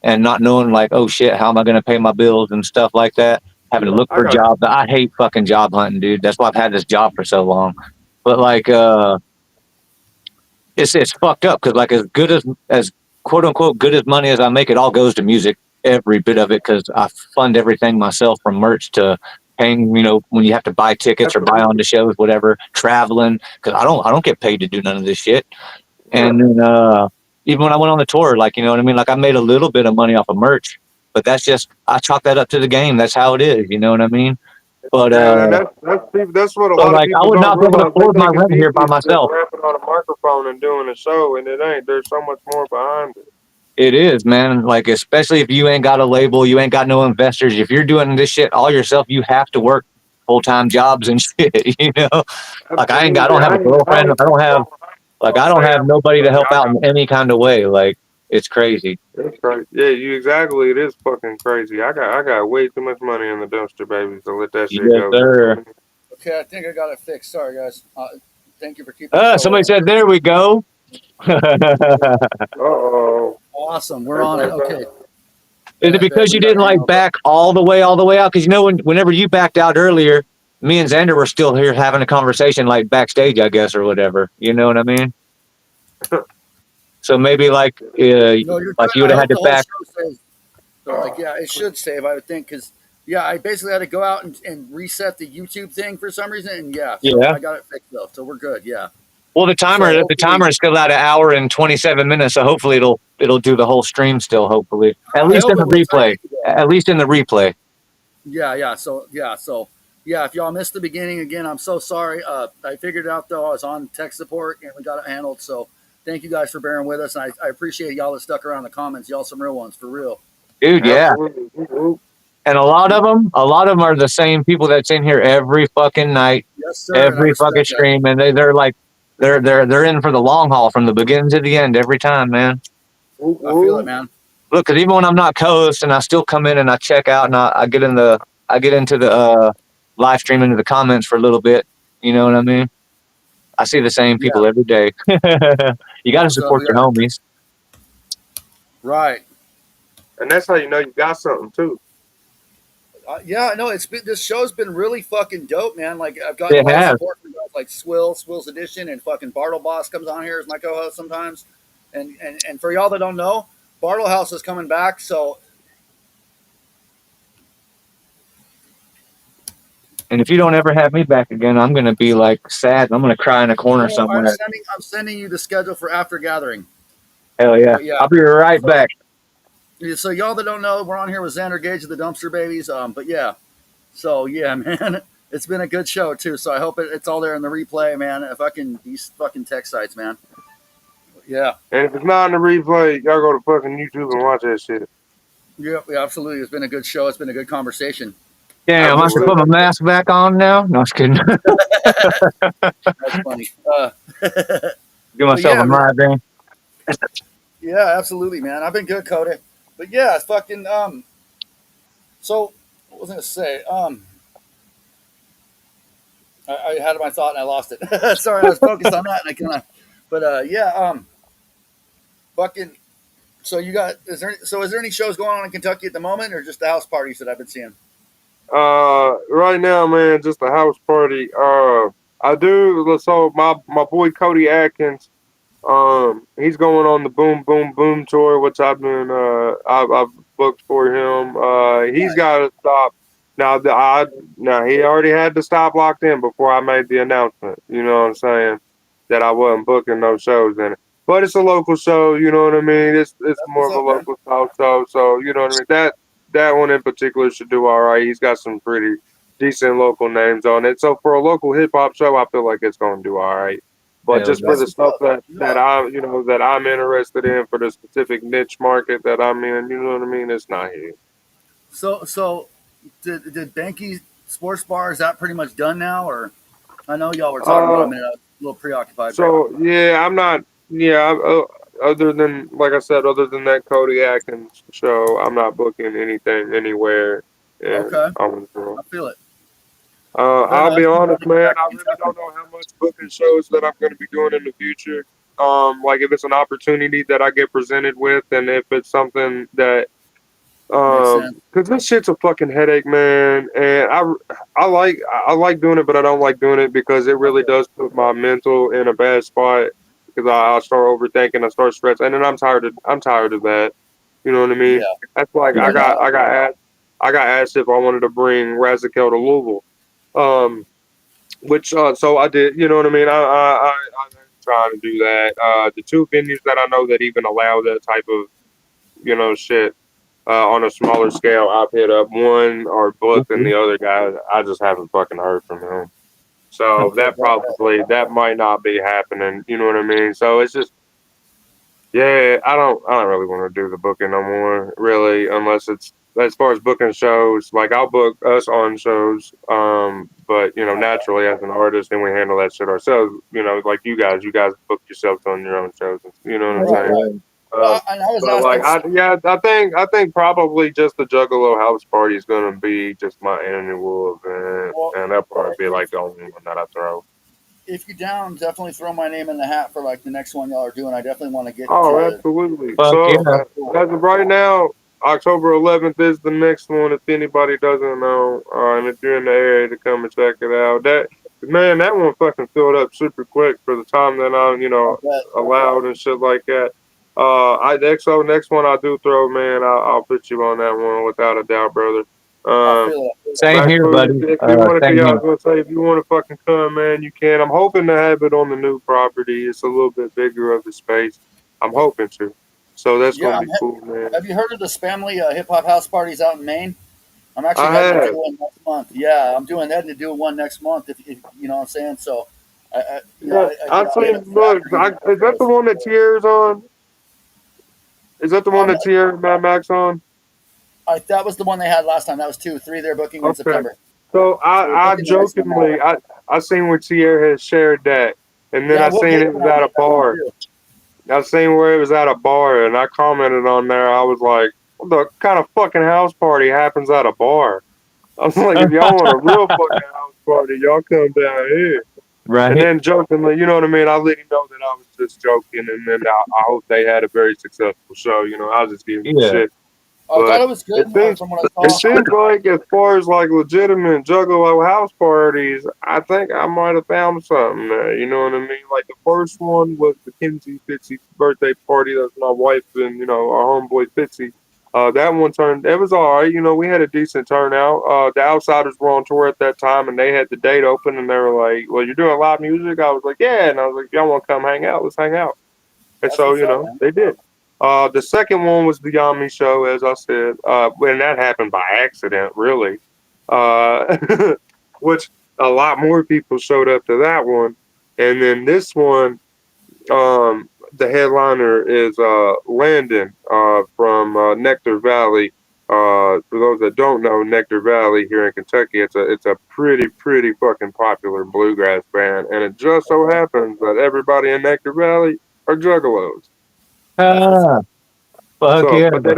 and not knowing like, oh shit, how am I going to pay my bills and stuff like that. Having to look I for got jobs. I hate fucking job hunting, dude. That's why I've had this job for so long. But like, it's fucked up because like as quote unquote good as money as I make, it all goes to music, every bit of it, because I fund everything myself from merch to paying, when you have to buy tickets or buy on the shows, whatever, traveling, because I don't get paid to do none of this shit. yeah. And then even when I went on the tour, like, you know what I mean, like I made a little bit of money off of merch, but that's just, I chalk that up to the game. That's how it is, you know what I mean? But And that's what a but lot of like I people would don't not be able to realize. They afford my think it's rent here by easy just myself. rapping on a microphone and doing a show, and it ain't. There's so much more behind it. It is, man. Like, especially if you ain't got a label, you ain't got no investors. If you're doing this shit all yourself, you have to work full time jobs and shit. Like I Absolutely. don't have a I girlfriend. ain't Like gonna I say don't have I'm nobody to buddy. help out in any kind of way. Like it's crazy. It's crazy. Yeah, you exactly. It is fucking crazy. I got way too much money in the dumpster, baby. So let that shit Yes, go. You know what sir. I mean? Okay, I think I got it fixed. Sorry, guys. Thank you for keeping the show Somebody rolling. said, "There we go." Is Uh-oh. Awesome. We're on it. Everybody Okay. it Bet because we you got didn't it like handled. back all the way out? Because whenever you backed out earlier, me and Xander were still here having a conversation, like backstage, I guess, or whatever. You know what I mean? So maybe No, you're like good. you would I have had hope to the whole back. show saves. So, like, yeah, it should save, I would think, because, yeah, I basically had to go out and reset the YouTube thing for some reason. And, yeah, so Yeah. I got it fixed, though. So we're good. Yeah. Well, the So timer hopefully, is still at an hour and 27 minutes, so hopefully it'll do the whole stream still. Hopefully, at I least hope in it the will. I replay. think it will. At least in the replay. Yeah, yeah. Yeah, if y'all missed the beginning again, I'm so sorry. I figured it out though. I was on tech support and we got it handled. So thank you guys for bearing with us. And I appreciate y'all that stuck around in the comments. Y'all some real ones for real. Dude. Yeah, Absolutely. Whoop, and a lot of them are the same people that's in here every fucking night, Yes, sir. And I every fucking respect that. stream, and they're like they're in for the long haul from the beginning to the end every time, man. whoop, I feel it, whoop. man. Look, because even when I'm not co-hosting, I still come in and I check out and I get I get into the live stream into the comments for a little bit. You know what I mean? I see the same Yeah. people every day. You got That's to what's up. support Yeah. your homies. Right. And that's how you know you got something too. Yeah, no, it's been this show's been really fucking dope, man. Like I've gotten a It lot of has. support from guys like Swill's Edition, and fucking Bartle Boss comes on here as my co-host sometimes. And for y'all that don't know, Bartle House is coming back. So And if you don't ever have me back again, I'm gonna be like sad. I'm gonna cry in a corner no, somewhere. I'm sending you the schedule for After Gathering. Hell yeah! But yeah, I'll be right so back. so y'all that don't know, we're on here with Xander Gage of the Dumpster Babies. But yeah, so yeah, man, it's been a good show too. So I hope it's all there in the replay, man. If I can, these fucking tech sites, man. Yeah. And if it's not in the replay, y'all go to fucking YouTube and watch that shit. Yeah, yeah, absolutely. It's been a good show. It's been a good conversation. Damn, I have to Absolutely. put my mask back on now. No, I was kidding. That's funny. Give But myself yeah, a man. migraine. Yeah, absolutely, man. I've been good, Cody. But yeah, it's fucking. So what was I gonna say? I had my thought and I lost it. Sorry, I was focused on that and I kind of. But yeah, fucking. So you got is there any shows going on in Kentucky at the moment, or just the house parties that I've been seeing? Right now, man, just a house party. I do. So my boy Cody Atkins. He's going on the Boom Boom Boom tour, which I've booked for him. He's Nice. got to stop now. Now he already had the stop locked in before I made the announcement. You know what I'm saying? That I wasn't booking no shows in it. But it's a local show. You know what I mean? It's That's more what's of a up, man. local style show. So you know what I mean? That one in particular should do all right. He's got some pretty decent local names on it. So for a local hip hop show, I feel like it's going to do all right. But Hell just for yeah. That's the what's stuff up. that No. I'm interested in for the specific niche market that I'm in, you know what I mean? It's not here. So did Banky Sports Bar, is that pretty much done now, or I know y'all were talking about it a Uh, minute. I was a little preoccupied. so yeah, I'm not. Yeah, other than like I said, other than that Cody Atkins show, I'm not booking anything anywhere, and Okay, I'm. I feel it. But I'll be it's been fun honest, to get man. back I to really don't Kentucky. know how much booking shows that I'm going to be doing in the future. Like if it's an opportunity that I get presented with, and if it's something that Makes sense. because this shit's a fucking headache, man. And I like doing it, but I don't like doing it because it really does put my mental in a bad spot. Because I start overthinking, I start stressing, and then I'm tired of that. You know what I mean? Yeah. That's like Yeah, no, I got asked if I wanted to bring Razakel to Louisville. Which so I did. You know what I mean? I'm trying to do that. The two venues that I know that even allow that type of shit on a smaller scale, I've hit up. One are booked, and the other guy I just haven't fucking heard from him. So that might not be happening. You know what I mean? So it's just yeah, I don't really want to do the booking no more, really, unless it's as far as booking shows. Like I'll book us on shows, but naturally as an artist, then we handle that shit ourselves. Like you guys book yourselves on your own shows. You know what I'm right, saying? right. Well, and I was But like asking. I think probably just the Juggalo house party is gonna be just my annual event, Well, and that'll probably be like the only one that I throw. if you're down, definitely throw my name in the hat for like the next one y'all are doing. I definitely want to get Oh, to. absolutely. Fuck So yeah. as of right now, October 11th is the next one. If anybody doesn't know, and if you're in the area to come and check it out, that one fucking filled up super quick for the time that I'm I bet. allowed and shit like that. Next one I do throw, man, I'll put you on that one without a doubt, brother. I Um, feel it. Same here, Raxputin, buddy. if you want to, Same yeah, I here. was gonna say, if you want to fucking come, man, you can. I'm hoping to have it on the new property. It's a little bit bigger of the space. I'm hoping to. So that's Yeah. gonna be cool, man. Have you heard of the Spamily hip hop house parties out in Maine? I'm actually I heading to do have. one next month. Yeah, heading to do one next month. If you know what I'm saying. So, Yeah, I seen. Look, is that the one that Tier's on? Is that the one Um, that Tier and Mad Max on? that was the one they had last time. That was two, three. They're booking in Okay. September. So So they're I booking the next one now. jokingly I seen where Tier had shared that, and then Yeah, I we'll seen get it you was on at a that one bar. too. I seen where it was at a bar, and I commented on there. I was like, "What the kind of fucking house party happens at a bar?" I was like, "If y'all want a real fucking house party, y'all come down here." And Right. then jokingly, you know what I mean? I let him know that I was just joking, and then I hope they had a very successful show. I was just giving him Yeah. shit. I thought But it was good from what I it saw. seems like as far as like legitimate Juggalo house parties, I think I might have found something there. You know what I mean? Like the first one was the Kinsey Fitzy birthday party. That's my wife and our homeboy Fitzy. That one it was all right. We had a decent turnout. The Outsiders were on tour at that time, and they had the date open, and they were like, "Well, you're doing live music." I was like, "Yeah," and I was like, "Y'all want to come hang out? Let's hang out." And That's so, what's up, man. they did. The second one was the Yami show, as I said, and that happened by accident, really. Which a lot more people showed up to that one. And then this one, the headliner is Landon from Nectar Valley. For those that don't know, Nectar Valley here in Kentucky, it's a pretty fucking popular bluegrass band, and it just so happens that everybody in Nectar Valley are juggalos. That's what's up. Ah, fuck So, yeah. but they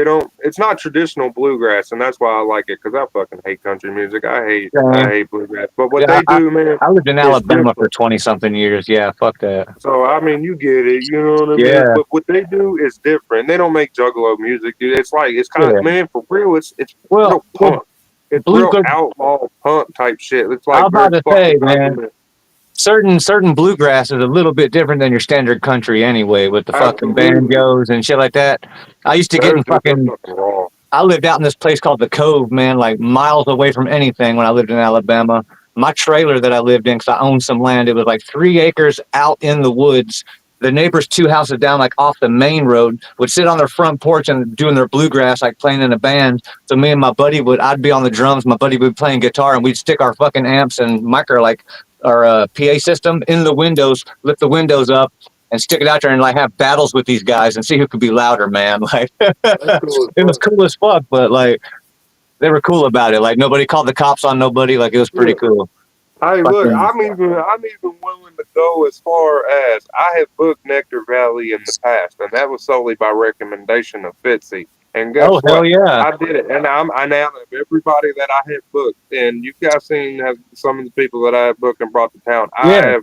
don't. It's not traditional bluegrass, and that's why I like it because I fucking hate country music. I Same. hate bluegrass. But what Yeah, they do, man, I lived in is Alabama for different. 20 something years. Yeah, fuck that. So I mean, you get it. You know what I mean? Yeah. But what they do is different. They don't make juggalo music, dude. It's kind of Yeah. man for real. It's Well, real punk. It's real bluegrass, outlaw punk type shit. It's I like was very about to fucking say, man, documented. certain bluegrass is a little bit different than your standard country anyway, with the fucking Absolutely, banjos and shit like that. I used to get in they're fucking. fucking raw. I lived out in this place called the Cove, man, like miles away from anything when I lived in Alabama. My trailer that I lived in, because I owned some land, it was like 3 acres out in the woods. The neighbors 2 houses down, like off the main road, would sit on their front porch and doing their bluegrass, like playing in a band. So me and my buddy I'd be on the drums, my buddy would be playing guitar, and we'd stick our fucking amps and micro, like our PA system in the windows, lift the windows up, and stick it out there and like have battles with these guys and see who could be louder, man. Like That's cool as it was fuck. cool as fuck, but like they were cool about it. Like nobody called the cops on nobody. Like it was pretty Yeah. cool. Hey, look, Fucking I'm even willing to go as far as I have booked Nectar Valley in the past, and that was solely by recommendation of Fitzy. And guess oh hell what? yeah, I did it, and I now have everybody that I have booked, and you guys seen have some of the people that I have booked and brought to town. yeah.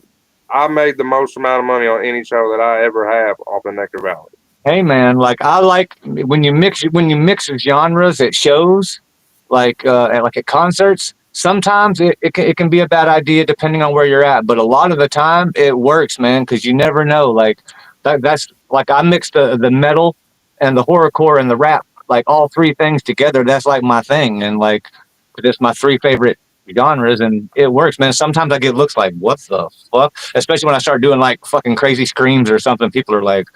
I made the most amount of money on any show that I ever have off the Nectar Valley. Hey man, like I like when you mix genres at shows, like at concerts. Sometimes it can be a bad idea depending on where you're at, but a lot of the time it works, man, because you never know. Like that's like I mixed the metal and the horrorcore and the rap, like all three things together. That's like my thing, and like it's my three favorite genres, and it works, man. Sometimes I get looks like, what the fuck? Especially when I start doing like fucking crazy screams or something. People are like,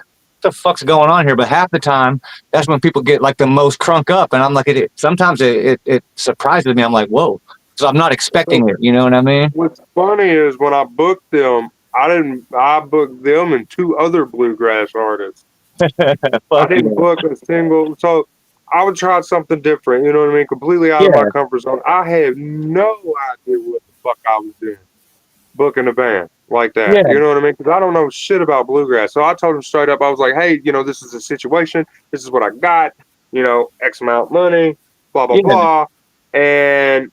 the fuck's going on here? But half the time, that's when people get like the most crunk up, and I'm like, sometimes it surprises me. I'm like, whoa, so I'm not expecting it. You know what I mean? What's funny is when I booked them, I booked them and two other bluegrass artists. I didn't book a single. So I would try something different. You know what I mean? Completely out of my comfort zone. I had no idea what the fuck I was doing. Booking a band like that. Yeah. You know what I mean? Because I don't know shit about bluegrass. So I told him straight up, I was like, hey, this is the situation. This is what I got. X amount of money, blah, blah, blah. And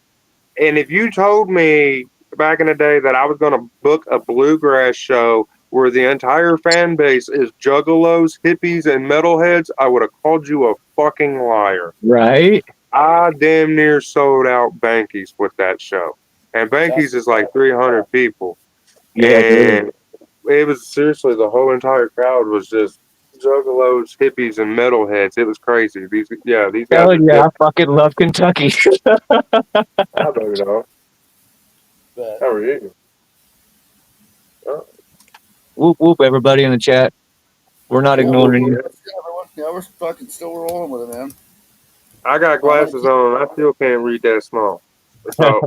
if you told me back in the day that I was going to book a bluegrass show where the entire fan base is juggalos, hippies, and metalheads, I would have called you a fucking liar. Right? I damn near sold out Bankies with that show. And Bankies is like 300 people. Yeah, and it was seriously, the whole entire crowd was just juggalos, hippies, and metalheads. It was crazy. These guys. Hell yeah, I fucking love Kentucky. I don't know. How are you? Whoop whoop, everybody in the chat. We're not ignoring you. Yeah, we're fucking still rolling with it, man. I got glasses on. I still can't read that small. So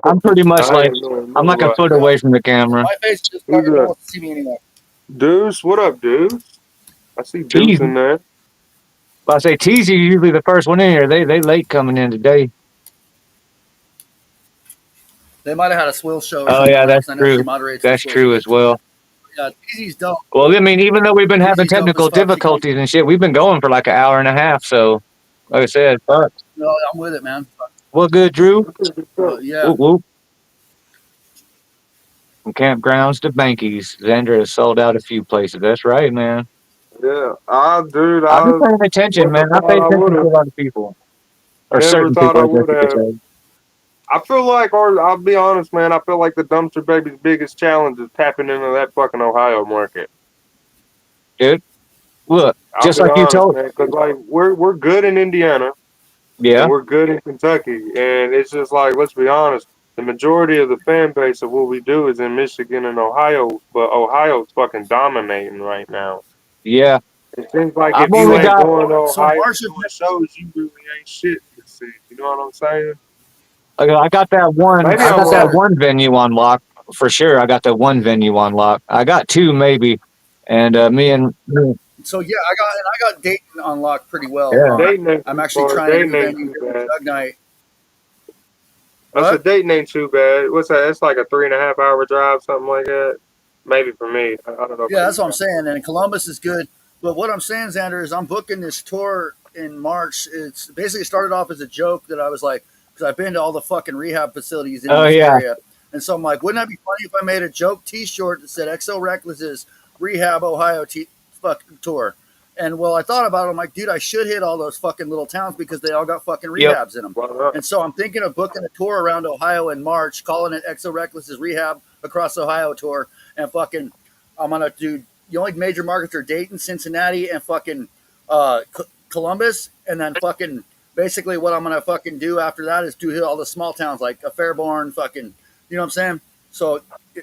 I'm pretty much like I'm like a foot away from the camera. My face just fucking don't want to see me anymore. Deuce, what up, Deuce? I see Deuce in there. I say Teasy usually the first one in here. They late coming in today. They might have had a swill show. Oh yeah, that's true. That's true as well. Yeah, Teasy's dope. Well, I mean, even though we've been having technical difficulties and shit, we've been going for like an hour and a half. So, like I said, fuck. No, I'm with it, man. What good, Drew? Yeah. Whoop, whoop. From campgrounds to Bankies, Xander has sold out a few places. That's right, man. Yeah, dude. I've been paying attention, man. I pay attention to a lot of people. Or certain people. I feel like, I'll be honest, man, I feel like the Dumpster Baby's biggest challenge is tapping into that fucking Ohio market. Dude, look, just like you told me. Because, like, we're good in Indiana. Yeah. And we're good in Kentucky. And it's just like, let's be honest, the majority of the fan base of what we do is in Michigan and Ohio, but Ohio's fucking dominating right now. Yeah. It seems like if you ain't going to Ohio doing shows, you really ain't shit to see. You know what I'm saying? I got that one. I got that one venue on lock for sure. I got that one venue on lock. I got two maybe, and me and. So yeah, I got Dayton on lock pretty well. Yeah. I'm actually trying to do the venue for Jugg night. I said Dayton ain't too bad. What's that? It's like a 3.5 hour drive, something like that. Maybe for me. I don't know. Yeah, that's what I'm saying. And Columbus is good. But what I'm saying, Xander, is I'm booking this tour in March. It's basically started off as a joke that I was like, because I've been to all the fucking rehab facilities in this area. And so I'm like, wouldn't that be funny if I made a joke T-shirt that said XO Reckless's Rehab Ohio fucking tour? And well, I thought about it. I'm like, dude, I should hit all those fucking little towns because they all got fucking rehabs in them. And so I'm thinking of booking a tour around Ohio in March, calling it XO Reckless's Rehab Across Ohio tour. And fucking, I'm going to do, the only major markets are Dayton, Cincinnati, and fucking Columbus. And then fucking, basically what I'm going to fucking do after that is do hit all the small towns like a Fairborn, fucking, you know what I'm saying? So,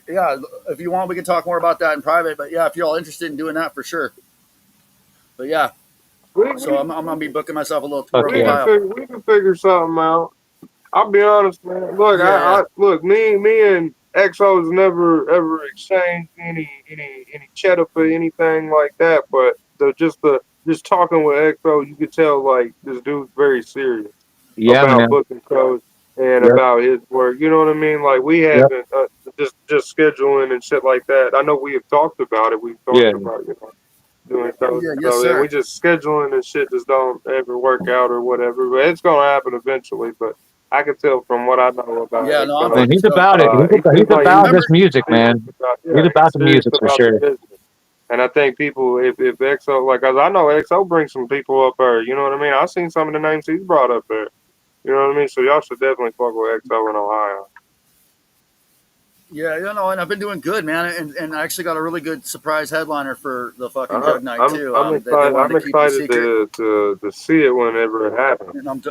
yeah, if you want, we can talk more about that in private. But yeah, if you're all interested in doing that, for sure. But yeah, so I'm going to be booking myself a little tour of Ohio. We can figure something out. I'll be honest, man. Look, look, me and XO's never ever exchanged any cheddar for anything like that. But just talking with XO, you could tell like this dude's very serious about booking shows and about his work. You know what I mean? Like we haven't just scheduling and shit like that. I know we have talked about it. We've talked about doing shows. So we just scheduling and shit just don't ever work out or whatever. But it's gonna happen eventually. But I can tell from what I know about Yeah, no, I'm XO. Man, he's fucking stoked. about it. He He's seems like about Remember, this music, man. He's he's about the serious music for about the sure. business. And I think people, if XO, like, 'cause I know XO brings some people up there, you know what I mean? I've seen some of the names he's brought up there. You know what I mean? So y'all should definitely fuck with XO in Ohio. yeah, and I've been doing good, man, and I actually got a really good surprise headliner for the fucking Uh, Jug night too. I'm They excited. wanted I'm to keep it a excited secret, to see it whenever it happens. and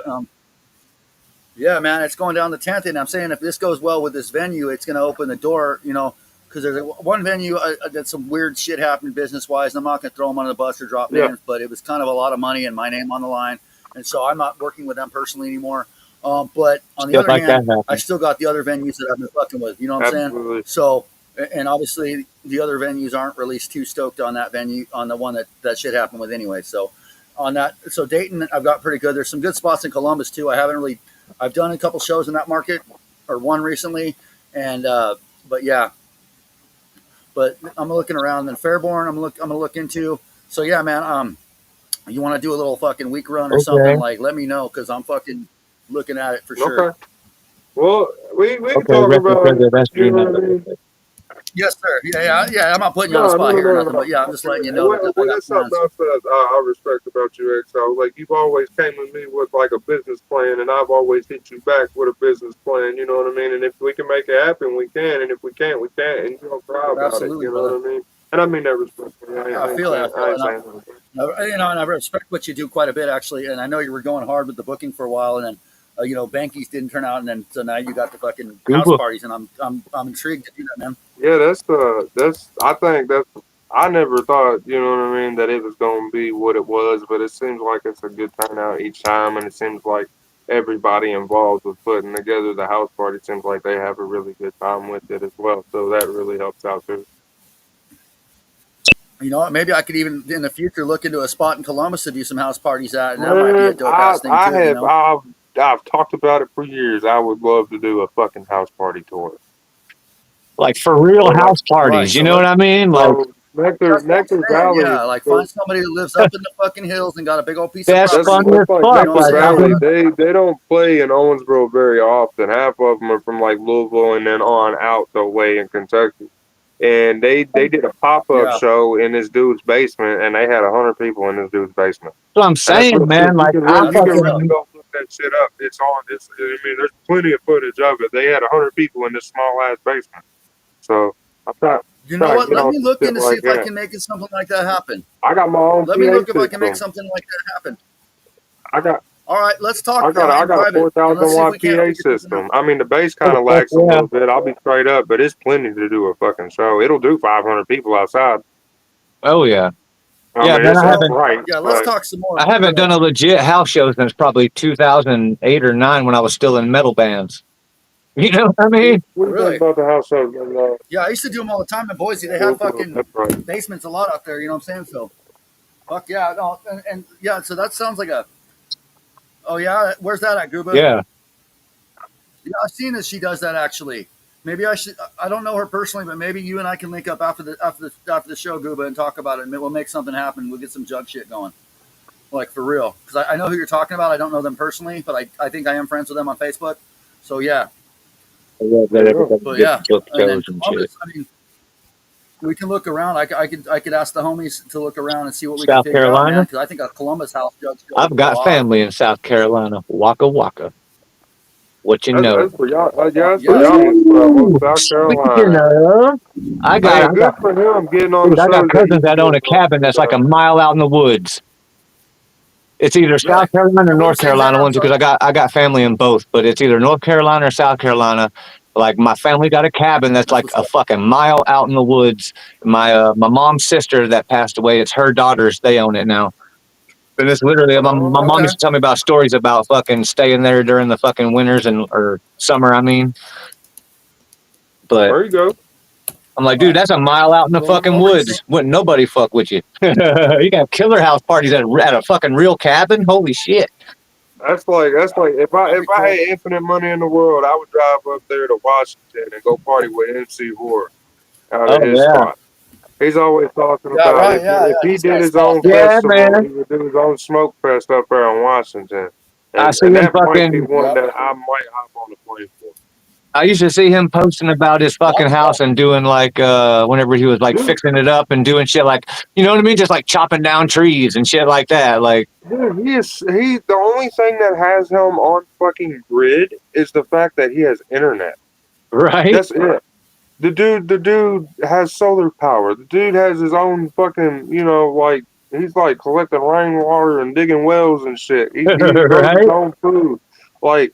yeah, man, it's going down the 10th, and I'm saying if this goes well with this venue, it's going to open the door, because there's one venue that some weird shit happened business wise, and I'm not going to throw them on the bus or drop Yeah. names, but it was kind of a lot of money and my name on the line, and so I'm not working with them personally anymore. But on the Shit other like that hand, I happens. still got the other venues that I've been fucking with. You know what I'm saying? Absolutely. So, and obviously the other venues aren't really too stoked on that venue, on the one that shit happened with anyway. So on that, so Dayton, I've got pretty good. There's some good spots in Columbus too. I've done a couple shows in that market, or one recently, and but yeah, but I'm looking around. Then Fairborn, I'm gonna look into. So yeah, man, you want to do a little fucking week run or something? Okay. Like, let me know, because I'm fucking looking at it for sure. Okay. Well, we can Okay, talk rest about, the best you dream know ever. what I mean? Yes, sir. Yeah. I'm not putting you on the No, no, spot no, here or no, nothing, but no. yeah, I'm just letting you know Well, that I got that's something plans. else that I respect about you, XO. Like, you've always came with me with like a business plan, and I've always hit you back with a business plan. You know what I mean? And if we can make it happen, we can. And if we can't, we can't. And you don't cry about it. Absolutely, You know brother. what I mean? And I mean that respectfully. I feel it. I feel I it. ain't saying nothing. And I respect what you do quite a bit, actually. And I know you were going hard with the booking for a while, and then Bankies didn't turn out, and then so now you got the fucking house Google. parties, and I'm intrigued to do that, man. Yeah, I think that's, I never thought, you know what I mean, that it was gonna be what it was, but it seems like it's a good turnout each time, and it seems like everybody involved with putting together the house party seems like they have a really good time with it as well. So that really helps out too. You know what? Maybe I could even in the future look into a spot in Columbus to do some house parties at, and that might be a Man, dope ass thing I too. have I've talked about it for years. I would love to do a fucking house party tour. Like for real So like house Right. parties, you So know what I mean? Like so Nectar that's what I'm saying. Valley. Yeah, like find somebody who lives up in the fucking hills and got a big old piece of that's That's property. funny as like fuck. You know what Nectar I'm Like saying? I've Valley. been, They don't play in Owensboro very often. Half of them are from like Louisville and then on out the way in Kentucky. And they did a pop up Yeah. show in this dude's basement, and they had 100 people in this dude's basement. that's what I'm And that's saying, real shit. man. Like I That's You can what's really up. fucking, go look that shit up. It's on. It's, I mean, there's plenty of footage of it. They had 100 people in this small ass basement. So I'm You know trying to what? get Let on me some look shit in to see like if I that. can make it something like that happen. I got my own Let me PA look if I can make system. something like that happen. I got All right, let's talk I in got a private, and 4,000 let's see if watt we can't PA figure something out. system. I mean, the bass kind oh, of fuck lacks a yeah. little bit. I'll be straight up, but it's plenty to do a fucking show. It'll do 500 people outside. Oh yeah. I Yeah, mean, man. it's I all haven't, right, Yeah, let's but talk some more. I haven't done a legit house show since probably 2008 or 9 when I was still in metal bands. You know what I mean? what do you think Really? about the house shows? Man? Yeah, I used to do them all the time in Boise. They have fucking That's right. basements a lot out there. You know what I'm saying? So, fuck yeah, no, and yeah. So that sounds like a. Oh yeah, where's that at, Gooba? Yeah. Yeah, I've seen that she does that actually. Maybe I should. I don't know her personally, but maybe you and I can link up after the show, Gooba, and talk about it. And we'll make something happen. We'll get some Jug shit going, like for real. Because I know who you're talking about. I don't know them personally, but I think I am friends with them on Facebook. So yeah, I love There that you go. everybody but gets yeah, book and then shows and shit. Columbus. I mean, we can look around. I could ask the homies to look around and see what we South can figure out, man. Carolina. Because I think a Columbus house Jug show I've would go got off. family in South Carolina. Waka Waka. What you know? That's for y'all. Yeah, that's for Yeah, y'all. Ooh, South speaking Carolina. of, I Hey, got, good for him getting on the dude, I got shows that cousins he's that own a getting on. cabin that's like a mile out in the woods. It's either really. South Carolina or And what North was saying, Carolina Xander? I'm ones because sorry. I got family in both, but it's either North Carolina or South Carolina. Like my family got a cabin that's That's like what's a up. fucking mile out in the woods. My mom's sister that passed away, it's her daughters. They own it now. And it's literally my Oh, mom Okay. used to tell me about stories about fucking staying there during the fucking winters and or summer. I mean, but there you go. I'm like, dude, Huh. that's a mile out in the Well, fucking what were you saying? woods. Wouldn't nobody fuck with you? You got killer house parties at a fucking real cabin. Holy shit! That's like That'd if be I cool. had infinite money in the world, I would drive up there to Washington and go party with MC Horror out Oh of his yeah, spot. He's always talking Yeah, about right. Yeah, if he he's did got his spots own down there. yeah, festival, man. he would do his own smoke fest up there in Washington. I see And him that might be fucking. one Yep. that I might hop on the plane for. I used to see him posting about his fucking house and doing like whenever he was like fixing it up and doing shit like, you know what I mean, just like chopping down trees and shit like that. Like, Dude, he the only thing that has him on fucking grid is the fact that he has internet. right? That's it. The dude has solar power. The dude has his own fucking, like he's like collecting rainwater and digging wells and shit. He grows his Right? own food. Like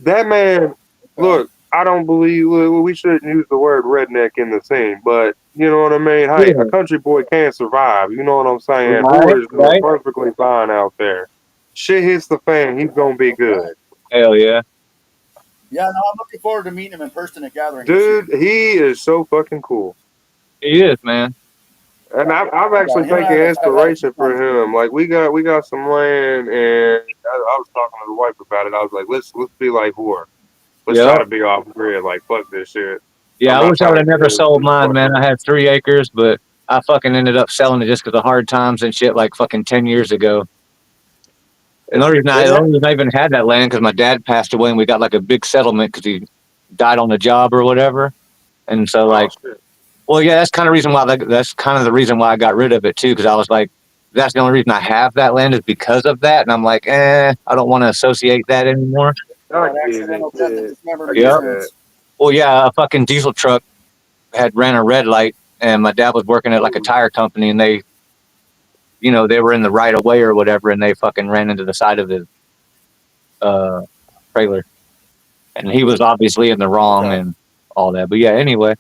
that man. Right. Look, I don't believe we shouldn't use the word redneck in the scene, but you know what I mean. Hey, Yeah. a country boy can survive. You know what I'm saying? Right? Boy is doing Right? perfectly fine out there. Shit hits the fan, he's gonna be good. Hell yeah. Yeah, no, I'm looking forward to meeting him in person at Gathering this Dude, year. he is so fucking cool. He is, man. And I'm Yeah, actually him and I taking have had a inspiration good time. for him. Like we got some land, and I was talking to the wife about it. I was like, let's be like Whore. Let's try Yep. to be off grid. Like fuck this shit. Yeah, I'm I not wish I would trying have to never do sold this mine, man. fucking. I had 3 acres, but I fucking ended up selling it just because of hard times and shit like fucking 10 years ago. And the only reason I even had that land because my dad passed away and we got like a big settlement because he died on the job or whatever. And so Oh like, shit. well, yeah, that's kind of reason why that's kind of the reason why I got rid of it too because I was like, that's the only reason I have that land is because of that. And I'm like, I don't want to associate that anymore. I That get it. accidental death and Yeah, I dismemberment get Yep. that. insurance. Well, yeah, a fucking diesel truck had ran a red light, and my dad was working at like a tire company, and they, they were in the right of way or whatever, and they fucking ran into the side of his uh, trailer, and he was obviously in the wrong Okay. and all that. But yeah, anyway,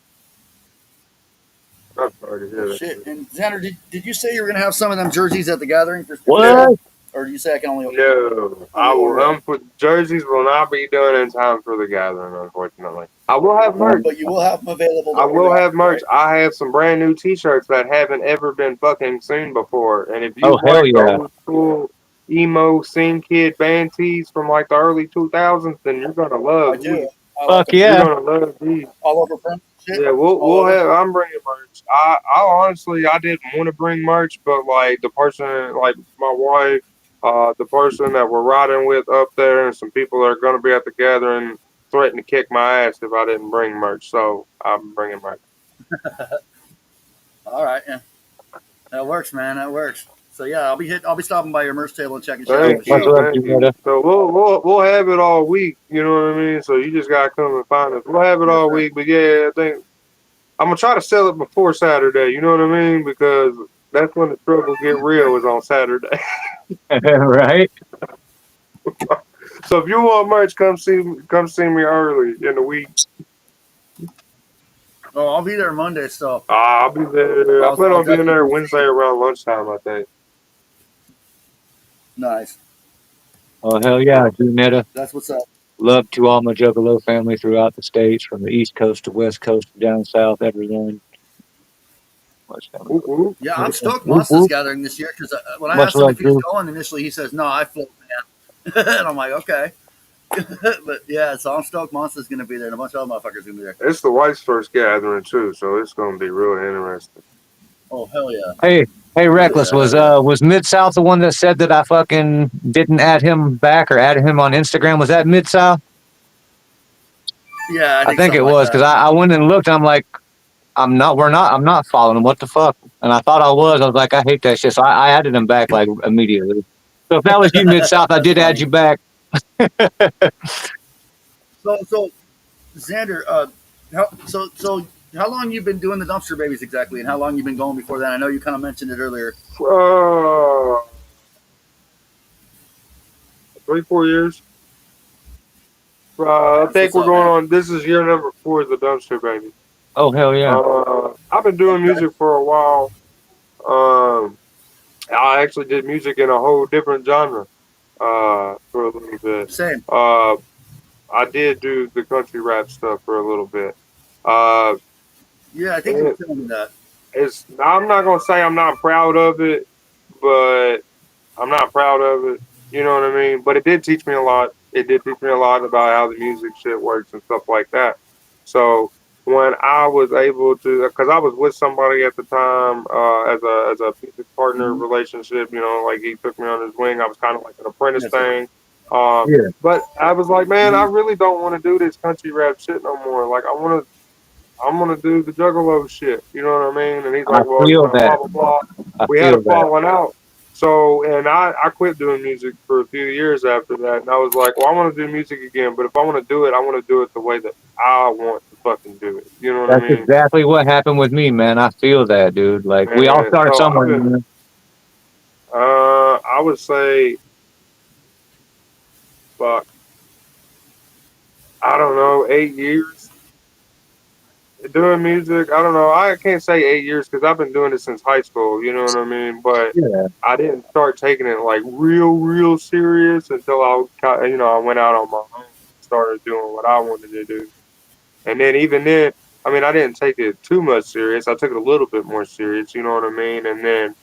I'm sorry to hear Well, that. shit. And Xander, did you say you were gonna have some of them jerseys at the Gathering for what? sale? Or do you say I can only No, I will. order them? Jerseys will not be done in time for the gathering. Unfortunately, I will have merch. But you will have them available to I will order have after, merch. right? I have some brand new T-shirts that haven't ever been fucking seen before. And if you Oh hell like yeah! old school emo scene kid band tees from like the early 2000s, then you're gonna I love do. these. I like Fuck them. You're yeah! gonna love these. All over print shit. Yeah, we'll All we'll over. have. I'm bringing merch. I honestly I didn't want to bring merch, but like the person, like my wife, the person that we're riding with up there, and some people that are gonna be at the gathering threatened to kick my ass if I didn't bring merch. So I'm bringing merch. All right, yeah. That works, man. That works. So yeah, I'll be stopping by your merch table and checking shit out for Thank Much you, sure. love, thank you. Junetta. So we'll have it all week. You know what I mean? So you just gotta come and find us. We'll have it Yes, all sir. week. But yeah, I think I'm gonna try to sell it before Saturday. You know what I mean? Because that's when the trouble get real is on Saturday. Right? So if you want merch, come see me early in the week. Oh, I'll be there Monday. So I'll be there. I plan I'll on being there definitely see Wednesday you. around lunchtime. I think. Nice. Oh hell yeah, Junetta. That's what's up. Love to all my Juggalo family throughout the states, from the East Coast to West Coast to down south, everyone. Much Whoop, whoop. Yeah, I'm stoked whoop, Monster's whoop. gathering this year because when I Much asked him love, if he was Drew. going initially, he says, "No, I float, man." And I'm like, okay. But yeah, so I'm stoked Monster's going to be there and a bunch of other motherfuckers going to be there. It's the wife's first gathering too, so it's gonna be real interesting. Oh, hell yeah. Hey, Reckless, Hell yeah. was Mid South the one that said that I fucking didn't add him back or added him on Instagram? Was that Mid South? Yeah, I I think think it something like was because that. I went and looked. I'm like, I'm not following him. What the fuck? And I thought I was. I was like, I hate that shit. So I added him back like immediately. So if that was you, Mid South, I That's did add funny. you back. So Xander, how long you been doing the dumpster babies exactly, and how long you been going before that? I know you kind of mentioned it earlier. 3-4 years. I That's think what's we're up, going man. on. This is year number 4 of the dumpster baby. Oh hell yeah! I've been doing Okay. music for a while. I actually did music in a whole different genre for a little bit. Same. Uh, I did do the country rap stuff for a little bit. Uh, Yeah, I think you were it, telling me that. I'm not gonna say I'm not proud of it, but I'm not proud of it. You know what I mean? But it did teach me a lot. It did teach me a lot about how the music shit works and stuff like that. So when I was able to, because I was with somebody at the time as a music partner Mm-hmm. relationship, like he took me on his wing. I was kind of like an apprentice Yes, sir. thing. Yeah. But I was like, man, I really don't want to do this country rap shit no more. Like, I'm gonna do the Juggalo shit. You know what I mean? And he's I like, well, you feel know, blah that. blah blah. I We had a feel that. falling out. So, and I quit doing music for a few years after that. And I was like, well, I want to do music again, but if I want to do it, I want to do it the way that I want to fucking do it. You know what I That's mean? exactly what happened with me, man. I feel that, dude. Like we all And start so I've somewhere, been, man. I would say, fuck, I don't know, 8 years doing music. I don't know. I can't say 8 years because I've been doing it since high school. You know what I mean? But Yeah. I didn't start taking it like real serious until I went out on my own and started doing what I wanted to do. And then even then, I mean, I didn't take it too much serious. I took it a little bit more serious. You know what I mean? And then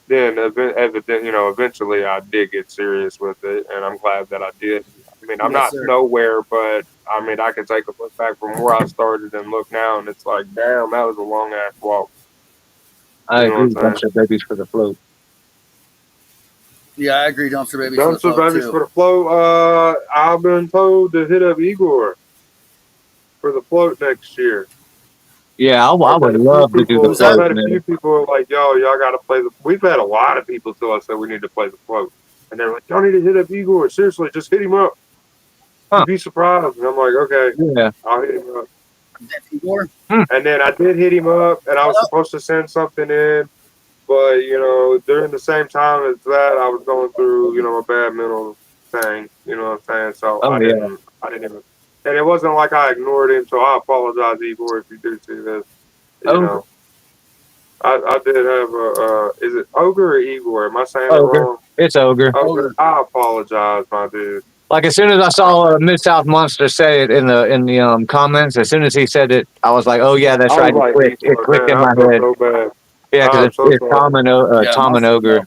eventually I did get serious with it, and I'm glad that I did. I mean, I'm Yes, not sir. nowhere, but I mean, I can take a look back from where I started and look now, and it's like, damn, that was a long ass walk. I You know agree. what I'm saying? Dumpster babies for the float. Yeah, I agree. Dumpster babies for the Dumpster float babies too. for the float. I've been told to hit up Igor for the float next year. Yeah, I would love to do the Who's I've that? float, had a few man. people like, yo, y'all got to play the. We've had a lot of people tell us that we need to play the float, and they're like, y'all need to hit up Igor. Seriously, just hit him up. Huh? You'd be surprised. And I'm like, okay, Yeah. I'll hit him up. Igor? Hmm. And then I did hit him up, and I was supposed to send something in, but during the same time as that, I was going through, a bad mental thing. You know what I'm saying? So Oh yeah. I didn't even, and it wasn't like I ignored him. So I apologize, Igor, if you do see this. You Oh, know, I did have is it Ogre or Igor? Am I saying it ogre. wrong? It's ogre. Ogre. I apologize, my dude. Like as soon as I saw Mid South Monster say it in the comments, as soon as he said it, I was like, oh yeah, that's I was right. like, It Igor, clicked man, in I my feel head. so bad. Yeah, because I'm so it's sorry. Yeah, Tom and Monster, ogre. no.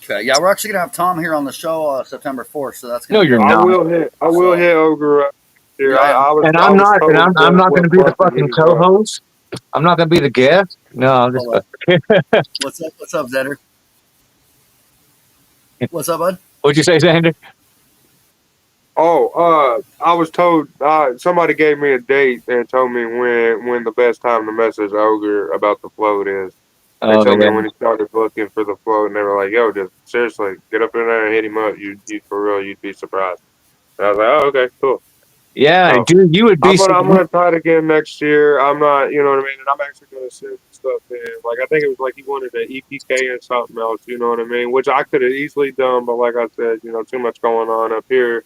Okay, yeah, we're actually gonna have Tom here on the show September 4th, so that's No, gonna be you're I awesome. not. will hit. I will So, hit Ogre up here. yeah, I am. And I I'm was not. And told I'm not going to what be the month to hit fucking him up. co-host. I'm not going to be the guest. No, I'm just. Hold on. What's up? What's up, Xander? What's up, bud? What'd you say, Xander? Oh, I was told somebody gave me a date and told me when the best time to message Ogre about the float is. They Oh told me yeah. when he started looking for the float, and they were like, "Yo, just seriously, get up in there and hit him up. You for real, you'd be surprised." And I was like, "Oh, okay, cool." Yeah, So dude, you would be. I'm gonna try it again next year. I'm not, you know what I mean, and I'm actually gonna send stuff in. Like I think it was like he wanted an EPK and something else. You know what I mean? Which I could have easily done, but like I said, too much going on up here,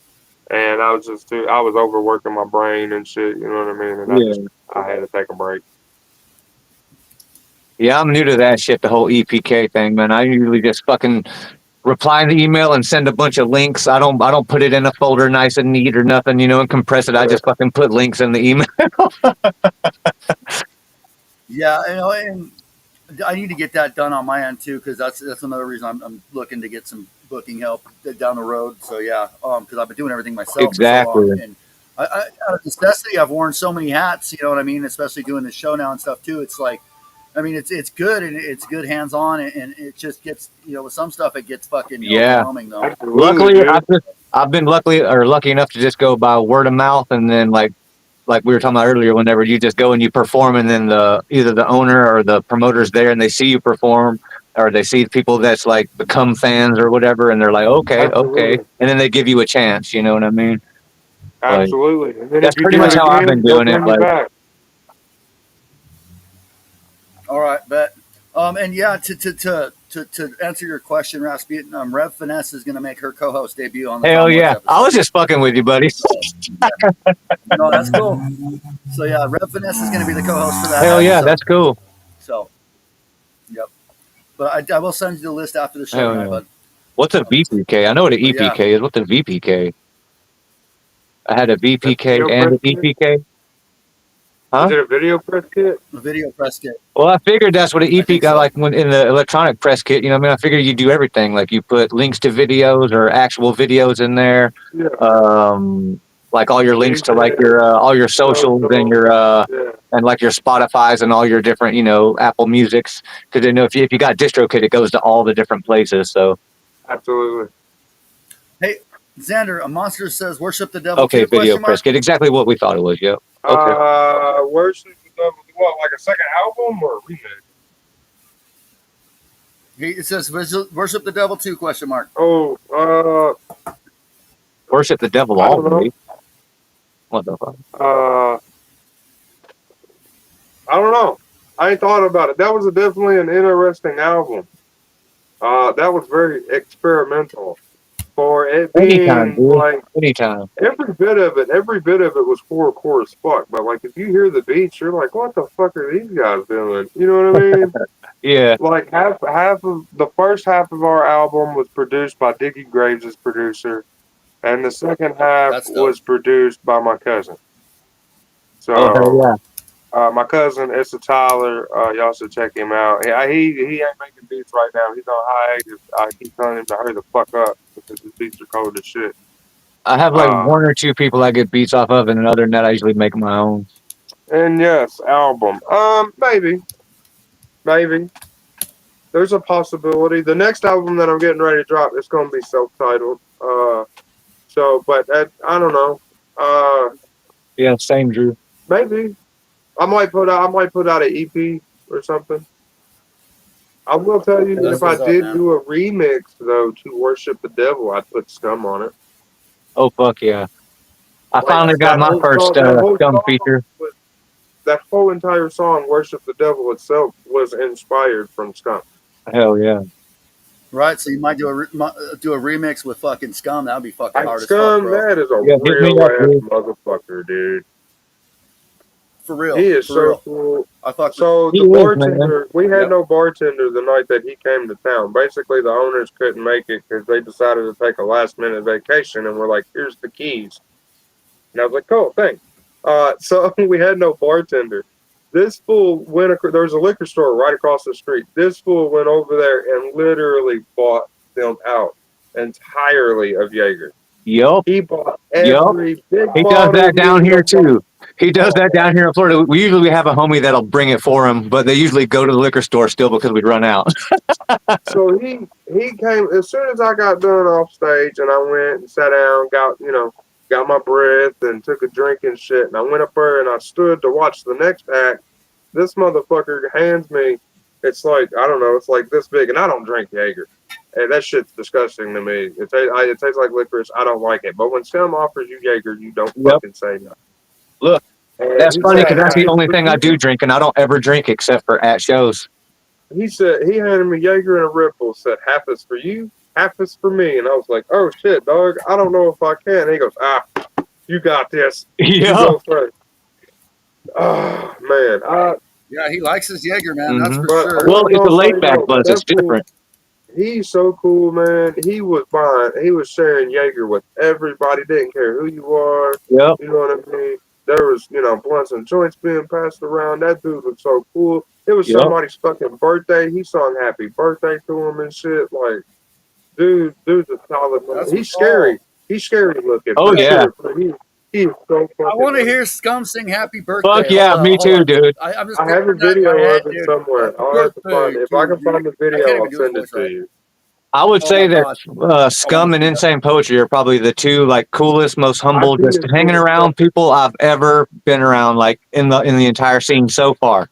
and I was overworking my brain and shit. You know what I mean? And Yeah. I had to take a break. Yeah, I'm new to that shit. The whole EPK thing, man. I usually just fucking reply to the email and send a bunch of links. I don't put it in a folder nice and neat or nothing, and compress it. I Yeah, just fucking put links in the email. Yeah, and I need to get that done on my end too, because that's another reason I'm looking to get some booking help down the road. So yeah, because I've been doing everything myself for so long, Exactly. and out of necessity, I've worn so many hats. You know what I mean? Especially doing the show now and stuff too. It's like, I mean, it's good and it's good hands on, and it just gets with some stuff it gets fucking Yeah. overwhelming though. absolutely, Luckily, dude. I've been lucky enough to just go by word of mouth, and then like we were talking about earlier, whenever you just go and you perform, and then either the owner or the promoter's there, and they see you perform, or they see people that's like become fans or whatever, and they're like, okay, Absolutely, and then they give you a chance. You know what I mean? Like absolutely. And then that's if you pretty do much it how I've again, been they'll doing it. bring you Like, back. All right, bet. And yeah, to answer your question, Rasputin, Rev Finesse is going to make her co-host debut on the hell Tom Woods yeah, I episode. was just fucking with you, buddy. So, yeah. No, that's cool. So yeah, Rev Finesse is going to be the co-host for that Hell yeah, episode. that's cool. So, yep. But I will send you the list after the show Hell tonight, yeah. bud. What's a VPK? I know what an But yeah, EPK is. What's a VPK? I had a That VPK video and press an kit? EPK. Is Huh? it a video press kit? the video press kit. Well, I figured that's what an I think EPK, so. like when in the electronic press kit, what I mean? I figured you do everything. Like you put links to videos or actual videos in there. Yeah. Like all your links to like DJ, your all your socials and social, your yeah. and like your Spotify's and all your different, Apple Musics. Because if you got DistroKid, it goes to all the different places. So Absolutely. Hey, Xander, a monster says, "Worship the devil." Okay, Too, video question mark? press. Get exactly what we thought it was. Yep. Okay. Worship the devil. What, like a second album or a remix? It says, "Worship the devil." Too, question mark? Oh, Worship the devil I don't know. always. What the fuck? I don't know. I ain't thought about it. That was definitely an interesting album. That was very experimental for it Anytime, being dude. like Anytime. every bit of it was core as fuck. But like if you hear the beats, you're like, what the fuck are these guys doing? You know what I mean? Yeah. Like half of the first half of our album was produced by Diggy Graves' producer, and the second half That's dope. was produced by my cousin. So Oh hell yeah. my cousin Issa Tyler, y'all should check him out. He ain't making beats right now. He's on hiatus. I keep telling him to hurry the fuck up because his beats are cold as shit. I have like Uh, one or two people I get beats off of, and other than that, I usually make my own. and yes, album. Maybe. There's a possibility. The next album that I'm getting ready to drop is gonna be self-titled. But I don't know. Yeah, same, Drew. Maybe I might put out an EP or something. I will tell you, That's if I what's up, did man. do a remix though to Worship the Devil, I'd put Scum on it. Oh fuck yeah. I Like finally got that my whole first song, that whole scum song feature. was, that whole entire song, Worship the Devil itself, was inspired from Scum. Hell yeah. Right, so you might do a remix with fucking Scum. That would be fucking Like hard as fuck, Scum, bro. that is a Yeah, hit me real up, ass dude. motherfucker, dude. For real. He is For so real. cool. I fuck. So He the is, man. bartender, we had Yep. no bartender the night that he came to town. Basically, the owners couldn't make it because they decided to take a last minute vacation, and we're like, "Here's the keys." And I was like, "Cool, thanks." So we had no bartender. This fool went. There was a liquor store right across the street. This fool went over there and literally bought them out entirely of Jaeger. Yup. He bought Yup. every big He does bottle, that down here medium bottle. too. He does that down here in Florida. We usually have a homie that'll bring it for him, but they usually go to the liquor store still because we'd run out. So he came as soon as I got done off stage, and I went and sat down, got my breath, and took a drink and shit. And I went up there and I stood to watch the next act. This motherfucker hands me, it's like I don't know, it's like this big, and I don't drink Jaeger. And that shit's disgusting to me. It tastes like licorice. I don't like it. But when Sam offers you Jaeger, you don't Yep. fucking say no. Look, And that's he funny said, because that's the only thing I do drink, and I don't ever drink except for at shows. He said he handed me Jaeger and a Red Bull. Said half is for you, half is for me. And I was like, oh shit, dog. I don't know if I can. And he goes, you got this. You Yeah. go first. Oh man, Yeah, he likes his Jaeger, man. That's for But sure. Well, it's a gonna laid say, back though, buzz. It's that fool, different. he's so cool, man. He was sharing Jaeger with everybody. Didn't care who you are. Yep. You know what I mean? There was, blunts and joints being passed around. That dude was so cool. It was Yep. somebody's fucking birthday. He sung happy birthday to him and shit. Like, dude's a solid man. He's scary. He's scary looking. Oh, for yeah. sure. But he's so fucking. I want to hear Scum sing "Happy Birthday." Fuck yeah, me too, dude. I'm just I have a picturing that in video my head, of it dude. somewhere. Happy I'll have to find it. If I can birthday find the to you. I video, can't I'll even do his send it voice to right. you. I would Oh say my that God. Scum and see Insane Poetry are probably the two like coolest, most humble, think just it's hanging cool as around fuck. people I've ever been around, like in the entire scene so far.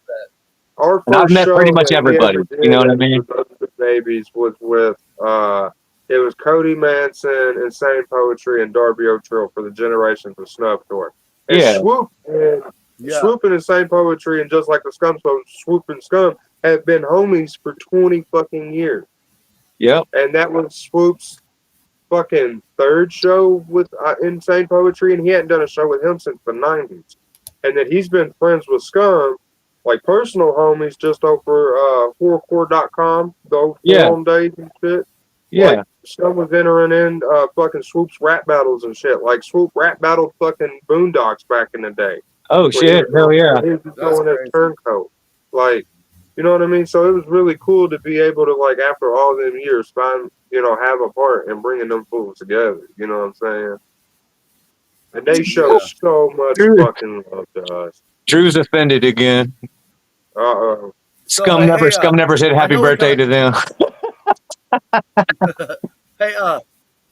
Our And I've first met show pretty much that we everybody. ever did You know what I at mean? the Babies was with it was Cody Manson, Insane Poetry, and Darby O'Trill for the Generations of Snuff tour. And Yeah. Yeah. Swoop and Insane Poetry, and just like the Scum Show, Swoop and Scum have been homies for 20 fucking years. Yep. And that was Swoop's fucking third show with Insane Poetry, and he hadn't done a show with him since the 90s. And that he's been friends with Scum, like personal homies, just over horrorcore.com, the old forum days and shit. Yeah. Like, Scum was entering in fucking Swoop's rap battles and shit. Like, Swoop rap battled fucking Boondocks back in the day. Oh shit. Hell yeah. He was just going as turncoat. Like, you know what I mean? So it was really cool to be able to, like, after all them years, find, have a part in bringing them fools together. You know what I'm saying? And they show so much fucking love to us. Drew's offended again. So, Scum never said happy birthday to them.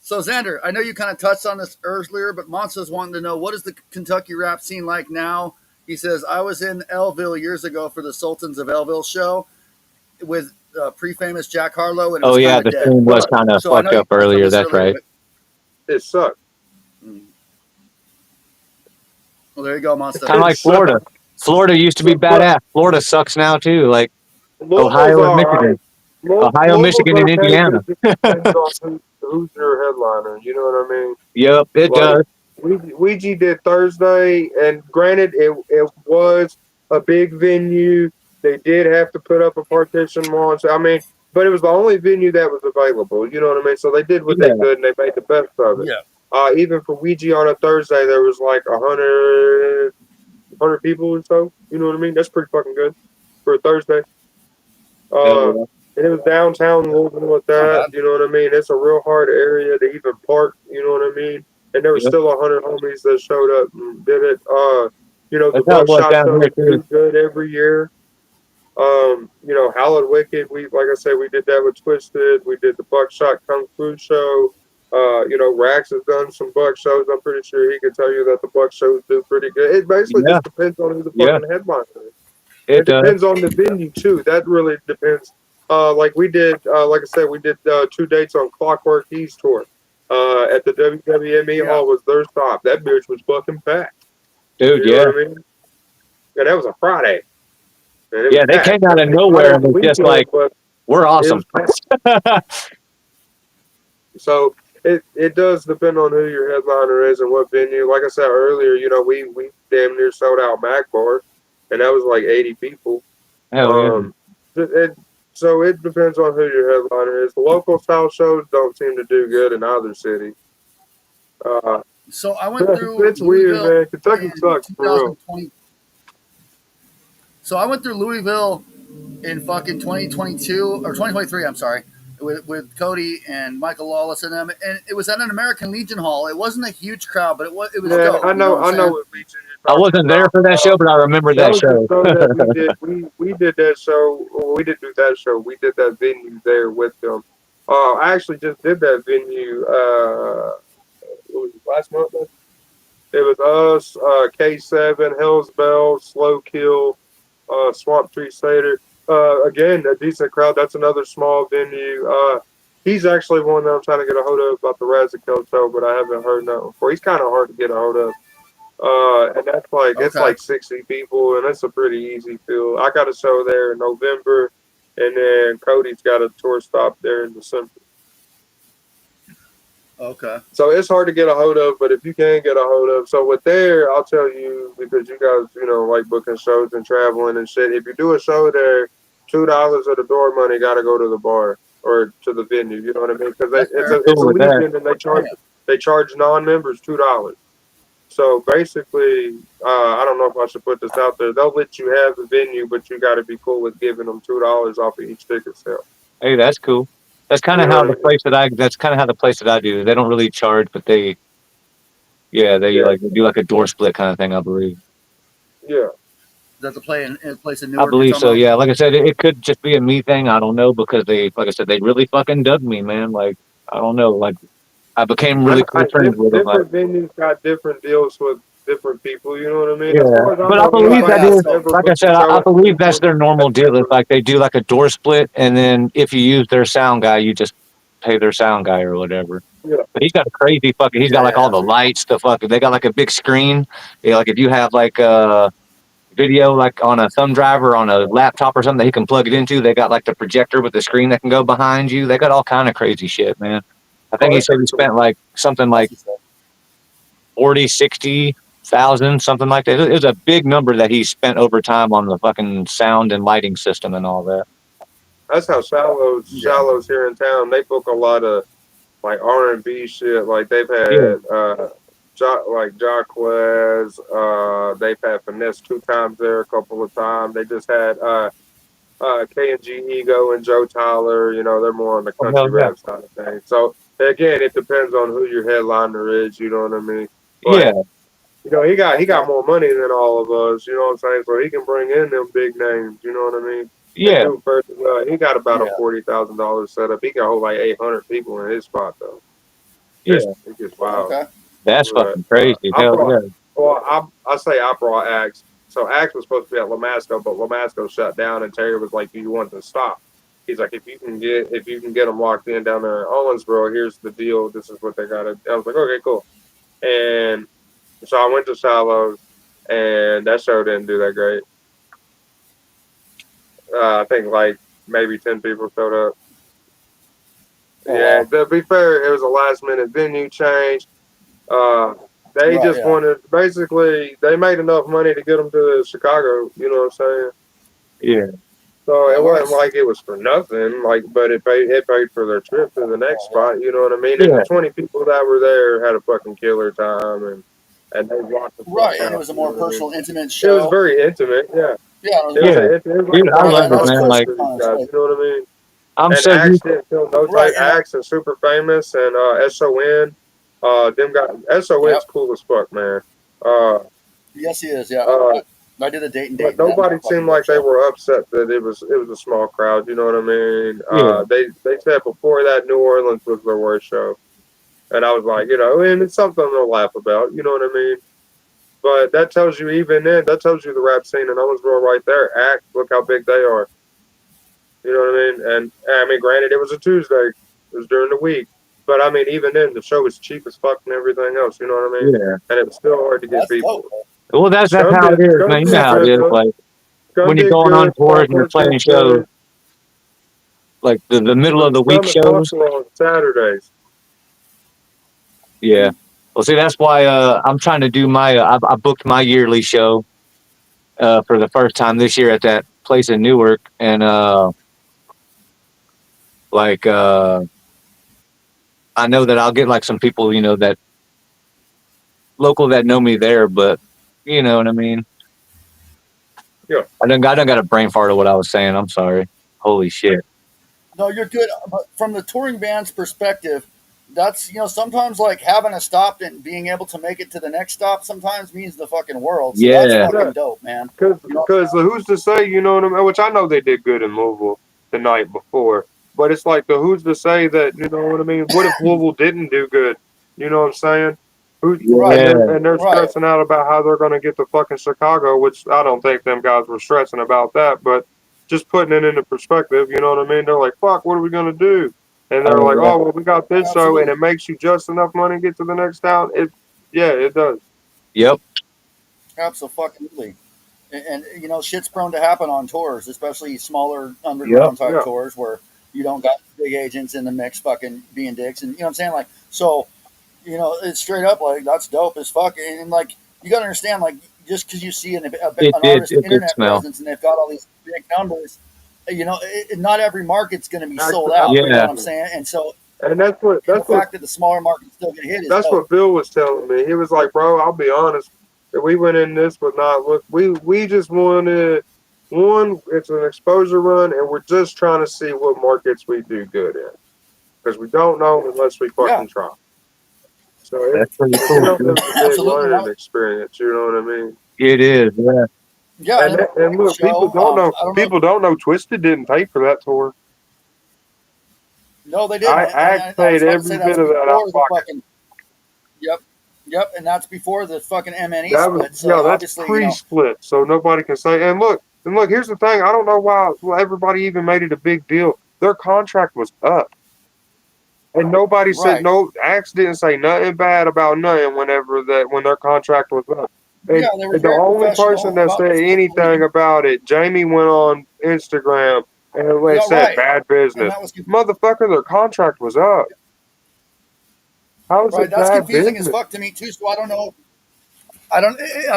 So Xander, I know you kind of touched on this earlier, but Monster's wanting to know, what is the Kentucky rap scene like now? He says, I was in Elville years ago for the Sultans of Elville show with pre-famous Jack Harlow, and it Oh was yeah, kind of the dead. stream was kind of So I know fucked you up touched on earlier. this That's earlier, right. but It sucked. well, there you go, Monster. Kind of like Florida. Florida used to be badass. Florida sucks now too. Like Louisville's Ohio and all right. Michigan. Ohio, Louisville's Michigan, and okay, but Indiana. it just depends on who's your headliner. You know what I mean? Yep, it Like, does. Ouija did Thursday, and granted, it was a big venue. They did have to put up a partition wall. So, I mean, but it was the only venue that was available. You know what I mean? So they did what Yeah. they could, and they made the best of it. Yeah. Even for Ouija on a Thursday, there was like 100 people or so. You know what I mean? That's pretty fucking good for a Thursday. Yeah. And it was downtown Louisville with that. bad. You know what I mean? It's a real hard area to even park. You know what I mean? And there was Yep. still 100 homies that showed up and did it. You know, the That's how it was Buckshot down show here too. is good every year. You know, Hallowed Wicked, like I said, we did that with Twisted. We did the Buckshot Kung Fu show. You know, Rax has done some Buck shows. I'm pretty sure he could tell you that the Buck shows do pretty good. It basically Yeah. just depends on who the Yeah. fucking headliner is. It It does. depends on the venue too. That really depends. Like we did, like I said, we did 2 dates on Clockwork East tour. At the WWME Hall was their stop. That bitch was fucking packed. Dude, You know yeah. what I mean? Yeah, that was a Friday. And it Yeah, was they packed. came out of nowhere and was just like, but we're awesome. so it does depend on who your headliner is and what venue. Like I said earlier, you know, we damn near sold out Mac Bar, and that was like 80 people. Hell So it depends on who your headliner is. The local style shows don't seem to do good in either city. So I went through It's weird, Louisville man. Kentucky in sucks for real. 2020. So I went through Louisville in fucking 2022 or 2023. I'm sorry, with Cody and Michael Lawless and them, and it was at an American Legion Hall. It wasn't a huge crowd, but it was. Yeah, dope, I you know know. what I I'm know saying? what Legion you're I talking wasn't there about. for that show, but I remember that was the show. show that we did. We did that show. Well, we didn't do that show. We did that venue there with them. I actually just did that venue. What was it, last month? It was us, K7, Hell's Bell, Slow Kill, Swamp Tree Seder. Again, a decent crowd. That's another small venue. He's actually one that I'm trying to get a hold of about the Razakel show, but I haven't heard nothing before. He's kind of hard to get a hold of. And that's like it's Okay. like 60 people, and it's a pretty easy field. I got a show there in November, and then Cody's got a tour stop there in December. Okay. So it's hard to get a hold of, but if you can get a hold of, so with there, I'll tell you, because you guys, you know, like booking shows and traveling and shit. If you do a show there, $2 of the door money got to go to the bar or to the venue. You know what I mean? Because it's a Cool with that. Legion, and they charge non-members $2. So basically, I don't know if I should put this out there. They'll let you have the venue, but you got to be cool with giving them $2 off of each ticket sale. Hey, that's cool. That's kind of how the place that I do. They don't really charge, but they like do like a door split kind of thing, I believe. Yeah. That's a place in I Newark. believe so. Yeah, like I said, it could just be a me thing. I don't know because like I said, they really fucking dug me, man. Like I don't know, like I became really good friends with them. Like, Different venues got different deals with different people. You know what I mean? yeah, but I believe that is, like I said, I believe that's their normal deal. It's like they do like a door split, and then if you use their sound guy, you just pay their sound guy or whatever. Yeah. But he's got a crazy fucking. He's got like all the lights, the fucking. They got like a big screen. Yeah, like if you have like video like on a thumb drive or on a laptop or something that he can plug it into, they got like the projector with the screen that can go behind you. They got all kind of crazy shit, man. I think he said he spent like something like 40,000-60,000, something like that. It was a big number that he spent over time on the fucking sound and lighting system and all that. That's how Shallows here in town. They book a lot of like R&B shit. Like they've had like Jacquez. They've had Finesse 2 times there, a couple of times. They just had K&G Ego and Joe Tyler. You know, they're more on the country rap side of things. So again, it depends on who your headliner is. You know what I mean? But, you know, he got more money than all of us. You know what I'm saying? So he can bring in them big names. You know what I mean? Yeah. He got about a $40,000 setup. He can hold like 800 people in his spot though. Yeah, it gets wild. Okay. that's But, fucking crazy. I Hell brought, yeah. well, I say I brought Axe. So Axe was supposed to be at Lamasco, but Lamasco shut down, and Terry was like, "Do you want to stop?" He's like, if you can get them locked in down there in Owensboro, here's the deal. This is what they got to." I was like, "Okay, cool." And so I went to Shiloh's, and that show didn't do that great. I think like maybe 10 people showed up. Oh, Yeah, wow. to be fair, it was a last minute venue change. Uh, they Right, just yeah. wanted, basically, they made enough money to get them to Chicago. You know what I'm saying? Yeah. So it wasn't Nice. like it was for nothing. Like, but it paid for their trip to the next spot. You know what I mean? And Yeah. the 20 people that were there had a fucking killer time, and they rocked the fuck Right, and it out. was a You know more what I mean? personal, intimate It was show. very intimate. Yeah, Yeah, it was it was more, Yeah. it was like Dude, a I right, love and it, private that's man. cool event Like, for these guys. honestly. You know what I mean? I'm And so Axe used. didn't feel no Right, type. and Axe and Super Famous and SON. Them guys. SON's yep. cool as fuck, man. Uh, Yes, he is. Yeah, uh, I did a date and but date, and that was nobody a fucking seemed dope like they show. were upset that it was a small crowd. You know what I mean? Yeah. They said before that New Orleans was their worst show, and I was like, and it's something to laugh about. You know what I mean? But that tells you even then, that tells you the rap scene in Owensboro right there. Act, look how big they are. You know what I mean? And I mean, granted, it was a Tuesday, it was during the week, but I mean, even then, the show was cheap as fuck and everything else. You know what I mean? Yeah. And it was still hard to get That's people. dope. Man. Well, that's how it is, Scum man. You know did how it good is. though. Like Scum when you're did going on good. tours and you're Sparkles playing did shows, good. like the middle of the week Scum and shows. Sparkle on Saturdays. Yeah. Well, see, that's why I'm trying to do my. I booked my yearly show for the first time this year at that place in Newark, and like I know that I'll get like some people, that local that know me there, but you know what I mean. Yeah. I done got a brain fart of what I was saying. I'm sorry. Holy shit. No, you're good. But from the touring band's perspective, that's sometimes like having a stop and being able to make it to the next stop sometimes means the fucking world. So that's Yeah. fucking dope, man. Because who's to say, you know what I mean? Which I know they did good in Louisville the night before, but it's like the who's to say that, you know what I mean? What if Louisville didn't do good? You know what I'm saying? Right, Yeah. And they're right. stressing out about how they're going to get to fucking Chicago, which I don't think them guys were stressing about that, but just putting it into perspective, you know what I mean? They're like, fuck, what are we going to do? And they're like, Yeah. oh, well, we got this show, and Absolutely. it makes you just enough money to get to the next town. It does. Yep. Absolutely. And shit's prone to happen on tours, especially smaller Yep. underground type Yeah. tours where you don't got big agents in the mix fucking being dicks. And you know what I'm saying? Like, so, it's straight up like that's dope as fuck. And like, you got to understand, like, just because you see an artist's It did internet smell. presence and they've got all these big numbers, not every market's going to be sold out. Yeah. You know what I'm saying? And so, And that's the what fact that the smaller markets still get hit is that's dope. what Bill was telling me. He was like, "Bro, I'll be honest. We went in this with not look. We just wanted one. It's an exposure run, and we're just trying to see what markets we do good in because we don't know unless we Yeah, fucking try. So That's pretty it's cool. something Dude. a big absolutely. And learning experience. You know what I mean? It is. Yeah. yeah, and And look, show, people don't know. I don't know. People don't know. Twisted didn't pay for that tour. No, they didn't. I I paid was about to every say that's bit of that out before of the pocket. fucking. Yep, and that's before the fucking MNE That split. was So that's obviously, pre-split, so nobody can say. And look, here's the thing. I don't know why everybody even made it a big deal. Their contract was up, and nobody said right? no. Axe didn't say nothing bad about nothing when their contract was up. Yeah, And they were the very only person professional that about said this. anything about it, Jamie went on Instagram and Yeah, said right, bad and business. that was Motherfucker, their contract was up. How is right. it That's bad confusing as business? fuck to me too. So I don't know. I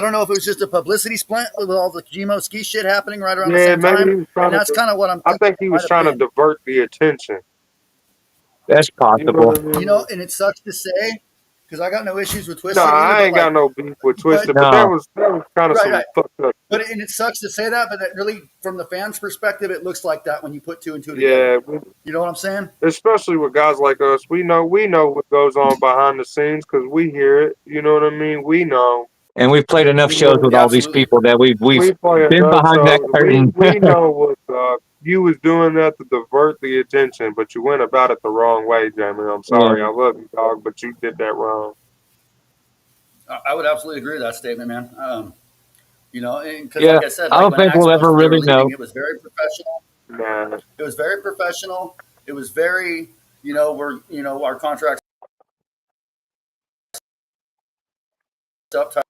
don't know if it was just a publicity stunt with all the Gmo ski shit happening right around the Yeah, same maybe time, he was and trying that's to. kind of what I'm I thinking think it he might was have trying to been. divert the attention. That's You know possible. what I mean? And it sucks to say because I got no issues with No, Twisted either. I But ain't got like, no beef with but Twisted, but No. that was kind of right, some right. fucked up. But and it sucks to say that, but that really, from the fans' perspective, it looks like that when you put two and two Yeah, together. You know what I'm saying? especially with guys like us, we know what goes on behind the scenes because we hear it. You know what I mean? We know. And we've played enough shows with Yeah, all these absolutely. people that we've We play been enough behind that shows. curtain. We know what's up. you was doing that to divert the attention, but you went about it the wrong way, Jamie. I'm sorry. Yeah. I love you, dog, but you did that wrong. I would absolutely agree with that statement, man. Because Yeah. like I said, I like don't when think Axe we'll ever posted they were really leaving, know. it was very professional. Nah. It was very professional. It was very, our contracts up type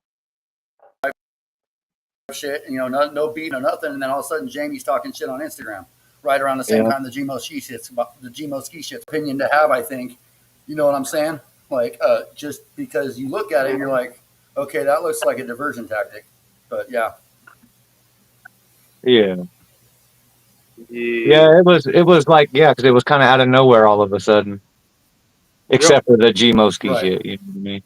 of shit. No beat, no nothing. And then all of a sudden, Jamie's talking shit on Instagram right around the same Yeah. time the GMO ski shit's the GMO ski shit's opinion to have. I think, you know what I'm saying? Like, just because you look at it and you're like, okay, that looks like a diversion tactic. But yeah, Yeah. Yeah. Yeah. It was like, yeah, because it was kind of out of nowhere all of a sudden, Yep. except for the Gmoski right. shit. You know what I mean?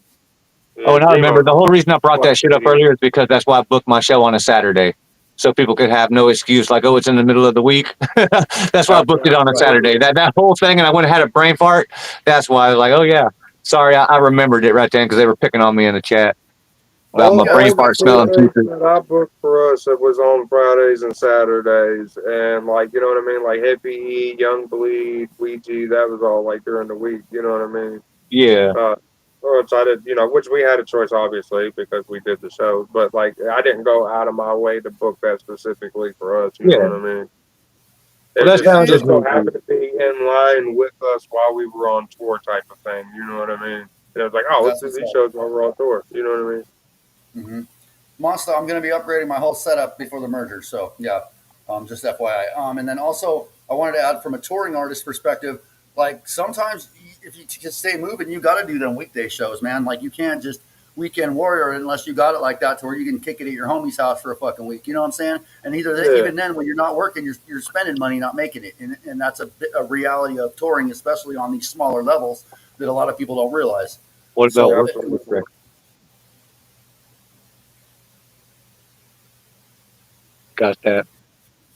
Oh, Yeah, and I remember the whole reason I brought that shit up Gmo. earlier is because that's why I booked my show on a Saturday. So people could have no excuse like, oh, it's in the middle of the week. That's why I booked it on a Right. Saturday. That whole thing, and I went and had a brain fart. That's why I was like, oh, yeah. Sorry, I remembered it right then because they were picking on me in the chat about All my brain the fart smelling days pieces. that I booked for us, it was on Fridays and Saturdays, and like you know what I mean, like Hippie, Young Bleed, Ouija, that was all like during the week. You know what I mean? Yeah. Which I did, which we had a choice obviously because we did the show, but like I didn't go out of my way to book that specifically for us. You know Yeah. what I mean? Well, It that's just how it it just is. so happened to be in line with us while we were on tour, type of thing. You know what I mean? And it was like, oh, let's That's do what's these up. shows while we're on tour. You know what I mean? Mm-hmm. Monster, I'm going to be upgrading my whole setup before the merger. So yeah, just FYI. And then also I wanted to add from a touring artist perspective, like sometimes if you just stay moving, you got to do them weekday shows, man. Like you can't just weekend warrior unless you got it like that to where you can kick it at your homie's house for a fucking week. You know what I'm saying? And Yeah. even then, when you're not working, you're spending money, not making it. And that's a reality of touring, especially on these smaller levels that a lot of people don't realize. What about So work? Absolutely. Got that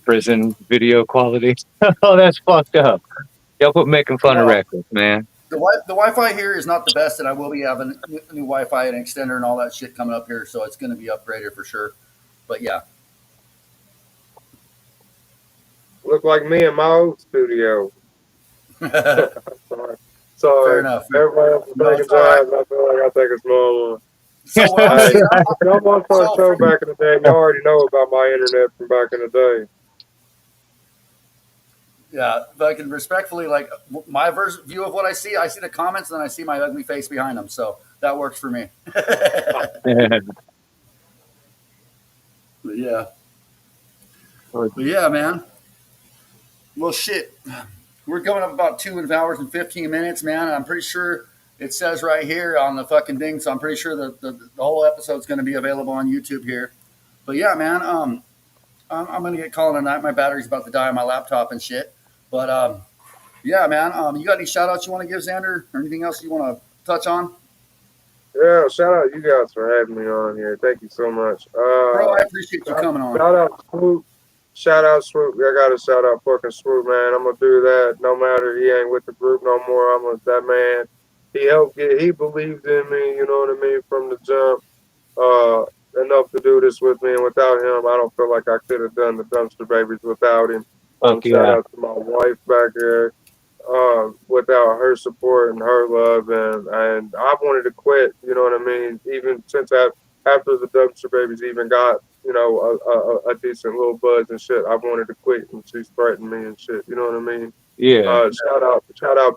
prison video quality. Oh, that's fucked up. Y'all quit making fun of well, records, man. The Wi-Fi here is not the best, and I will be having new Wi-Fi and extender and all that shit coming up here, so it's going to be upgraded for sure. But yeah, Look like me in my old studio. fair Sorry. enough. Everybody else is No, taking it's all right. jobs. I feel like I take a small one. So what I'm Hey, seeing, y'all watched our so show from, back in the day. Y'all already know about my internet from back in the day. yeah, if I can respectfully, like my view of what I see the comments, and then I see my ugly face behind them, so that works for me. Yeah, but yeah, man. Well, shit. We're coming up about 2 hours and 15 minutes, man. And I'm pretty sure it says right here on the fucking thing. So I'm pretty sure the whole episode's going to be available on YouTube here. But yeah, man, I'm going to get calling tonight. My battery's about to die on my laptop and shit. But yeah, man, you got any shout outs you want to give, Xander, or anything else you want to touch on? Yeah, shout out you guys for having me on here. Thank you so much. Bro, I appreciate you coming on. Shout out Swoop. Shout out Swoop. I gotta shout out fucking Swoop, man. I'm gonna do that no matter he ain't with the group no more. That man. He believed in me, you know what I mean, from the jump. Enough to do this with me, and without him, I don't feel like I could have done the Dumpster Babies without him. Fuck Shout yeah. out to my wife back there. Without her support and her love, and I wanted to quit. You know what I mean? Even since after the Dumpster Babies even got a decent little buzz and shit, I wanted to quit, and she's threatened me and shit. You know what I mean? Yeah. Shout out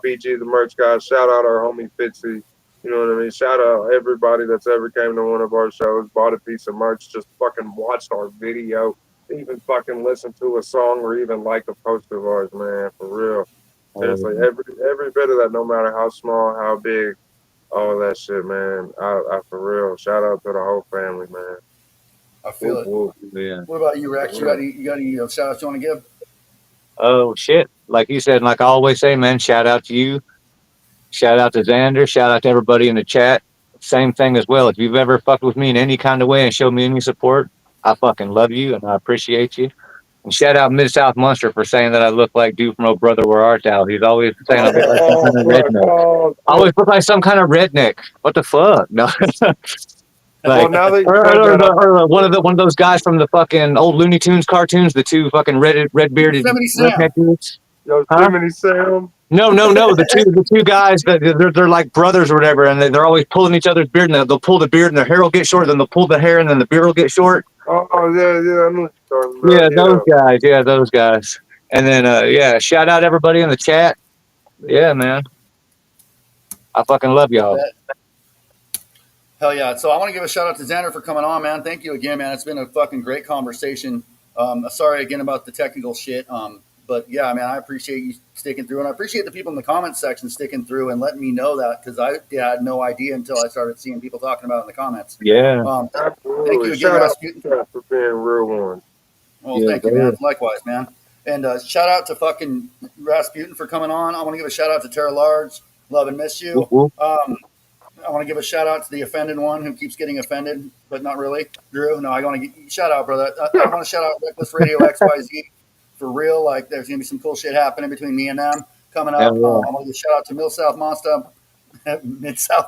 BG the merch guys. Shout out our homie Fitzy. You know what I mean? Shout out everybody that's ever came to one of our shows, bought a piece of merch, just fucking watched our video, even fucking listened to a song or even liked a post of ours, man. For real. Seriously, every bit of that, no matter how small, how big, all that shit, man. I for real. Shout out to the whole family, man. I feel it. Whoop. Yeah. What about you, Rex? You got any shout outs you want to give? Oh shit. Like you said, like I always say, man, shout out to you. Shout out to Xander. Shout out to everybody in the chat. Same thing as well. If you've ever fucked with me in any kind of way and showed me any support, I fucking love you and I appreciate you. And shout out Mid South Monster for saying that I look like dude from Oh Brother Where Art Thou. He's always saying I look like some kind of redneck. I always look like some kind of redneck. What the fuck? No. Like, now that you or, said or, that, or one of those guys from the fucking old Looney Tunes cartoons, the two fucking red bearded Yosemite Sam. redneck dudes. Huh? Yosemite Sam. No. The two guys that they're like brothers or whatever, and they're always pulling each other's beard, and they'll pull the beard, and their hair will get short, then they'll pull the hair, and then the beard will get short. Oh yeah, I know what you're talking Yeah, about. those guys. And then shout out everybody in the chat. Yeah, man. I fucking love y'all. Hell yeah. So I want to give a shout out to Xander for coming on, man. Thank you again, man. It's been a fucking great conversation. Sorry again about the technical shit. But yeah, man, I appreciate you sticking through, and I appreciate the people in the comments section sticking through and letting me know that, because I had no idea until I started seeing people talking about it in the comments. Yeah. Absolutely. Thank you again, Shout out Raxputin. for being a real one. Well, Yeah, thank you, man. Likewise, man. And shout out to fucking Raxputin for coming on. I want to give a shout out to Tara Large. Love and miss you. Whoop, whoop. I want to give a shout out to the offended one who keeps getting offended, but not really. Drew, no, I want to get shout out, brother. I want to shout out Reckless Radio XYZ for real. Like, there's gonna be some cool shit happening between me and them coming up. Yeah. I want to give a shout out to Mid South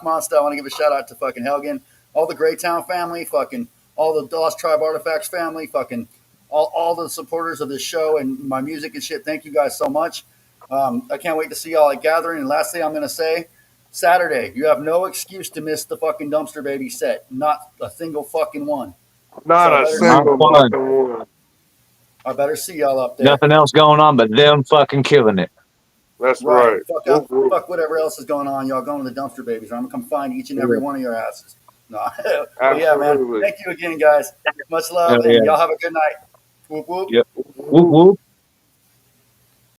Monster. I want to give a shout out to fucking Helgen, all the Greytown family, fucking all the Lost Tribe Artifacts family, fucking all the supporters of this show and my music and shit. Thank you guys so much. I can't wait to see y'all at Gathering. And last thing I'm gonna say, Saturday, you have no excuse to miss the fucking Dumpster Baby set. Not a single fucking one. Not a single fucking one. I better see y'all up there. Nothing else going on but them fucking killing it. That's right. Fuck whatever else is going on. Y'all going to the Dumpster Babies. I'm gonna come find each and every one of your asses. No, but yeah, man. Thank you again, guys. Much love, and y'all have a good night. Whoop whoop. Yep. Whoop whoop.